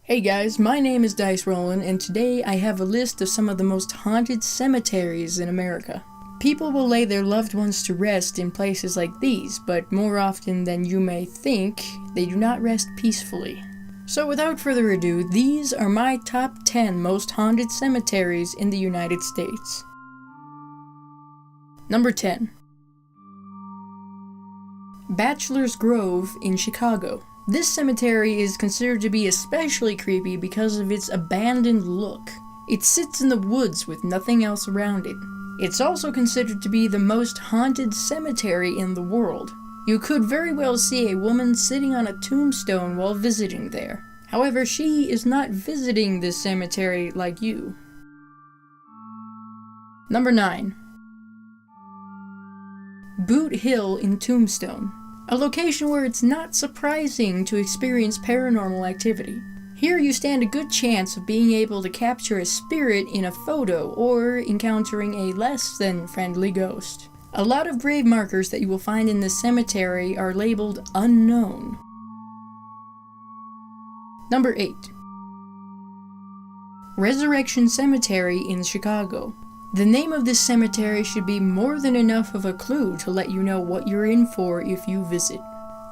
Hey guys, my name is Dice Rollin', and today I have a list of some of the most haunted cemeteries in America. People will lay their loved ones to rest in places like these, but more often than you may think, they do not rest peacefully. So without further ado, these are my top 10 most haunted cemeteries in the United States. Number 10. Bachelor's Grove in Chicago. This cemetery is considered to be especially creepy because of its abandoned look. It sits in the woods with nothing else around it. It's also considered to be the most haunted cemetery in the world. You could very well see a woman sitting on a tombstone while visiting there. However, she is not visiting this cemetery like you. Number 9. Boot Hill in Tombstone. A location where it's not surprising to experience paranormal activity. Here you stand a good chance of being able to capture a spirit in a photo or encountering a less than friendly ghost. A lot of grave markers that you will find in this cemetery are labeled unknown. Number 8. Resurrection Cemetery in Chicago. The name of this cemetery should be more than enough of a clue to let you know what you're in for if you visit.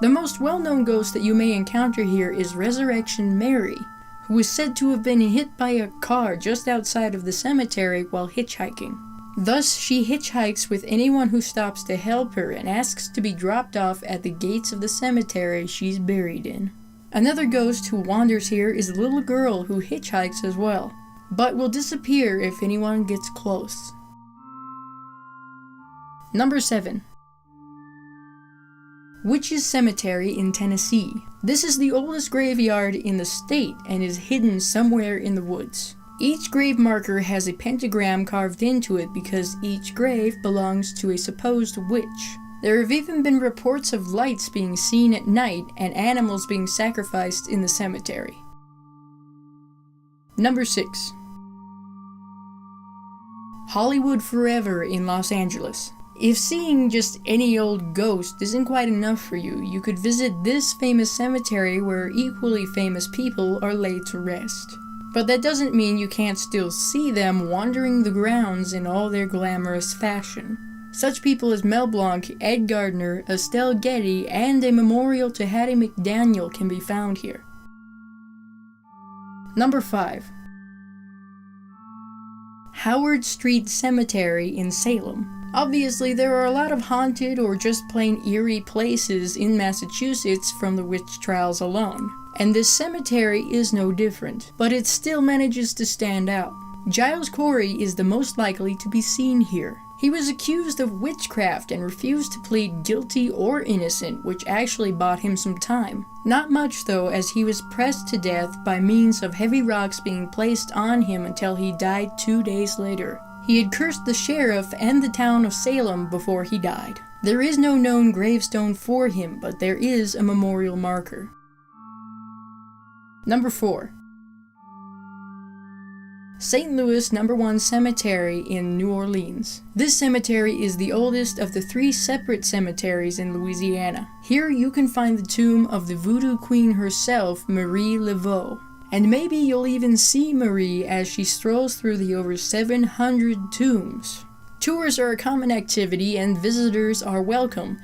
The most well-known ghost that you may encounter here is Resurrection Mary, who is said to have been hit by a car just outside of the cemetery while hitchhiking. Thus, she hitchhikes with anyone who stops to help her and asks to be dropped off at the gates of the cemetery she's buried in. Another ghost who wanders here is a little girl who hitchhikes as well, but will disappear if anyone gets close. Number 7. Witches Cemetery in Tennessee. This is the oldest graveyard in the state and is hidden somewhere in the woods. Each grave marker has a pentagram carved into it because each grave belongs to a supposed witch. There have even been reports of lights being seen at night and animals being sacrificed in the cemetery. Number 6. Hollywood Forever in Los Angeles. If seeing just any old ghost isn't quite enough for you, you could visit this famous cemetery where equally famous people are laid to rest. But that doesn't mean you can't still see them wandering the grounds in all their glamorous fashion. Such people as Mel Blanc, Ed Gardner, Estelle Getty, and a memorial to Hattie McDaniel can be found here. Number 5. Howard Street Cemetery in Salem. Obviously, there are a lot of haunted or just plain eerie places in Massachusetts from the witch trials alone, and this cemetery is no different, but it still manages to stand out. Giles Corey is the most likely to be seen here. He was accused of witchcraft and refused to plead guilty or innocent, which actually bought him some time. Not much though, as he was pressed to death by means of heavy rocks being placed on him until he died 2 days later. He had cursed the sheriff and the town of Salem before he died. There is no known gravestone for him, but there is a memorial marker. Number 4. St. Louis No. 1 Cemetery in New Orleans. This cemetery is the oldest of the 3 separate cemeteries in Louisiana. Here you can find the tomb of the voodoo queen herself, Marie Laveau. And maybe you'll even see Marie as she strolls through the over 700 tombs. Tours are a common activity and visitors are welcome,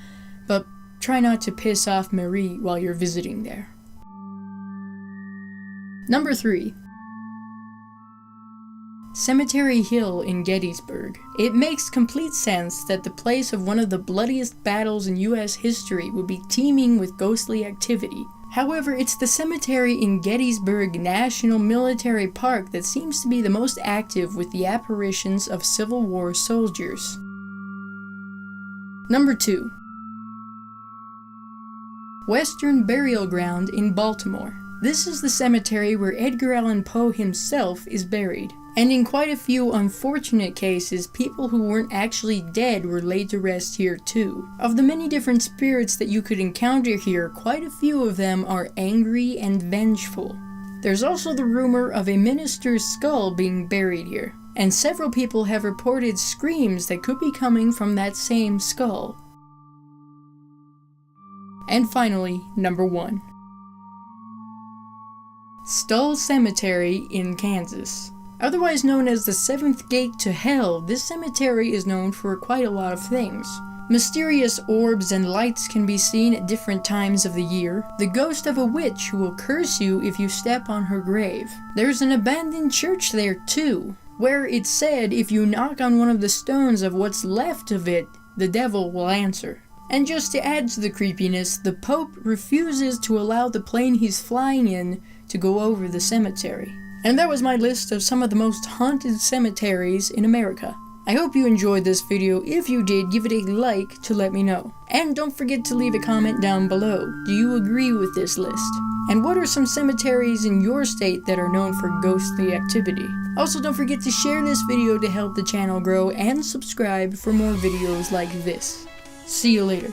but try not to piss off Marie while you're visiting there. Number 3. Cemetery Hill in Gettysburg. It makes complete sense that the place of one of the bloodiest battles in US history would be teeming with ghostly activity. However, it's the cemetery in Gettysburg National Military Park that seems to be the most active with the apparitions of Civil War soldiers. Number 2. Western Burial Ground in Baltimore. This is the cemetery where Edgar Allan Poe himself is buried. And in quite a few unfortunate cases, people who weren't actually dead were laid to rest here too. Of the many different spirits that you could encounter here, quite a few of them are angry and vengeful. There's also the rumor of a minister's skull being buried here, and several people have reported screams that could be coming from that same skull. And finally, number 1. Stull Cemetery in Kansas. Otherwise known as the Seventh Gate to Hell, this cemetery is known for quite a lot of things. Mysterious orbs and lights can be seen at different times of the year. The ghost of a witch who will curse you if you step on her grave. There's an abandoned church there too, where it's said if you knock on one of the stones of what's left of it, the devil will answer. And just to add to the creepiness, the Pope refuses to allow the plane he's flying in to go over the cemetery. And that was my list of some of the most haunted cemeteries in America. I hope you enjoyed this video. If you did, give it a like to let me know. And don't forget to leave a comment down below. Do you agree with this list? And what are some cemeteries in your state that are known for ghostly activity? Also, don't forget to share this video to help the channel grow and subscribe for more videos like this. See you later.